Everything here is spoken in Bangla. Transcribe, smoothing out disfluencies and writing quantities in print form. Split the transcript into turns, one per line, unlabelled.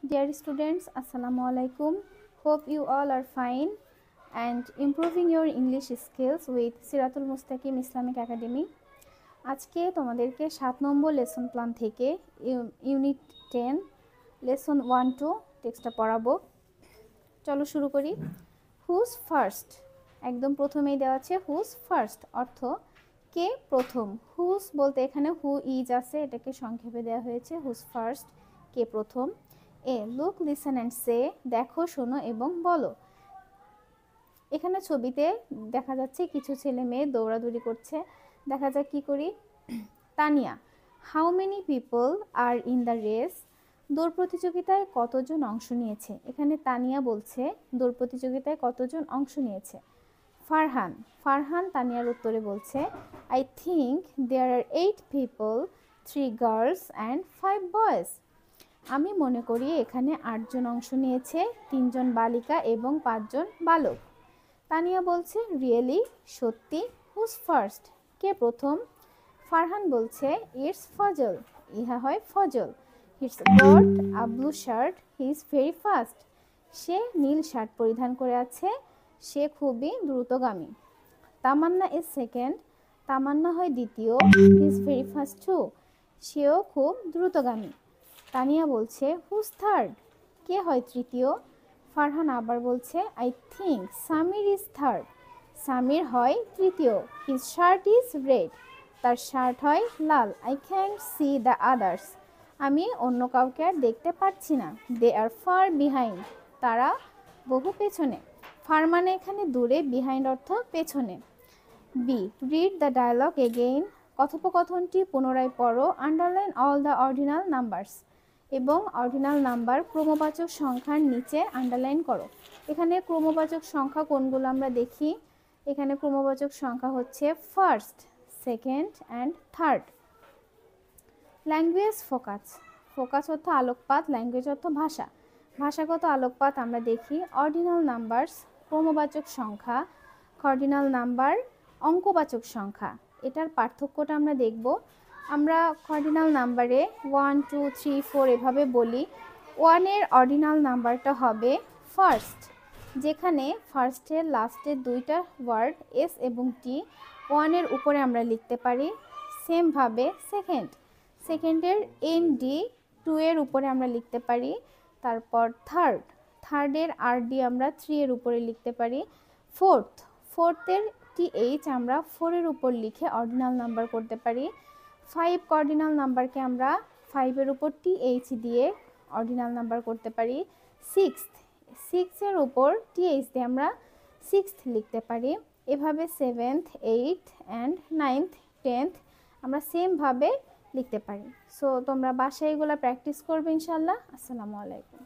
Dear students, Assalamu alaikum. Hope you all are fine and improving your English skills with Siratul Mustaqim Islamic Academy. আজকে তোমাদেরকে 7 নম্বর লেসন প্ল্যান থেকে ইউনিট 10 লেসন 1-2 টেক্সটটা পড়াবো। চলো শুরু করি। হুজ ফার্স্ট, একদম প্রথমেই দেওয়া আছে হুজ ফার্স্ট, অর্থ কে প্রথম। হুজ বলতে এখানে হু ইজ আছে, এটাকে সংক্ষেপে দেওয়া হয়েছে হুজ ফার্স্ট, কে প্রথম। এ লুক লিসেন অ্যান্ড সে, দেখো শোনো এবং বলো। এখানে ছবিতে দেখা যাচ্ছে কিছু ছেলে মেয়ে দৌড়াদৌড়ি করছে। দেখা যাক কি করি। Tania, how many people are in the race, দৌড় প্রতিযোগিতায় কতজন অংশ নিয়েছে। এখানে তানিয়া বলছে দৌড় প্রতিযোগিতায় কতজন অংশ নিয়েছে। ফারহান, ফারহান তানিয়ার উত্তরে বলছে I think there are 8 people, 3 girls and 5 boys. আমি মনে করি এখানে 8 জন অংশ নিয়েছে, 3 জন বালিকা এবং 5 জন বালক। তানিয়া বলছে রিয়েলি, সত্যি। হুজ ফার্স্ট, কে প্রথম। ফারহান বলছে ইটস ফজল, ইহা হয় Fazal. He's got a blue shirt, he is very fast. সে নীল শার্ট পরিধান করে আছে, সে খুবই দ্রুতগামী। তামান্না ইজ সেকেন্ড, তামান্না হয় দ্বিতীয়। He is very fast too, সেও খুব দ্রুতগামী। তানিয়া বলছে হুজ থার্ড, কে হয় তৃতীয়। ফারহান আবার বলছে I think Samir is third, Samir হয় তৃতীয়। হিজ শার্ট ইজ রেড, তার শার্ট হয় লাল। I can't see the others, আমি অন্য কাউকে আর দেখতে পাচ্ছি না। দে আর ফার বিহাইন্ড, তারা বহু পেছনে। ফার মানে এখানে দূরে, বিহাইন্ড অর্থ পেছনে। Be read the dialogue again, কথোপকথনটি পুনরায় পড়ো। Underline all the ordinal numbers, এবং অর্ডিনাল নাম্বার ক্রমবাচক সংখ্যার নিচে আন্ডারলাইন করো। এখানে ক্রমবাচক সংখ্যা কোনগুলো আমরা দেখি। এখানে ক্রমবাচক সংখ্যা হচ্ছে first, second and third. Language focus, focus অর্থ আলোকপাত, ল্যাঙ্গুয়েজ অর্থ ভাষা, ভাষাগত আলোকপাত আমরা দেখি। অর্ডিনাল নাম্বারস ক্রমবাচক সংখ্যা, কার্ডিনাল নাম্বার অঙ্কবাচক সংখ্যা। এটার পার্থক্যটা আমরা দেখব। আমরা কার্ডিনাল নাম্বারে 1 2 3 4 এভাবে বলি। 1-এর অর্ডিনাল নাম্বারটা হবে ফার্স্ট, যেখানে ফার্স্টের লাস্টের দুইটা ওয়ার্ড এস এবং টি 1-এর উপরে আমরা লিখতে পারি। সেমভাবে সেকেন্ড, সেকেন্ডের এন ডি 2-এর উপরে আমরা লিখতে পারি। তারপর থার্ড, থার্ডের আর ডি আমরা 3-এর উপরে লিখতে পারি। ফোর্থ, ফোর্থের টিএইচ আমরা 4-এর উপর লিখে অর্ডিনাল নাম্বার করতে পারি। 5 কার্ডিনাল নাম্বারকে আমরা 5-এর উপর টিএইচ দিয়ে অর্ডিনাল নাম্বার করতে পারি। সিক্সথ, 6-এর উপর টিএইচ দিয়ে আমরা সিক্সথ লিখতে পারি। এভাবে 7th 8th and 9th 10th আমরা সেমভাবে লিখতে পারি। সো তোমরা বাসায় এগুলো প্র্যাকটিস করবে ইনশাল্লাহ। আসসালামু আলাইকুম।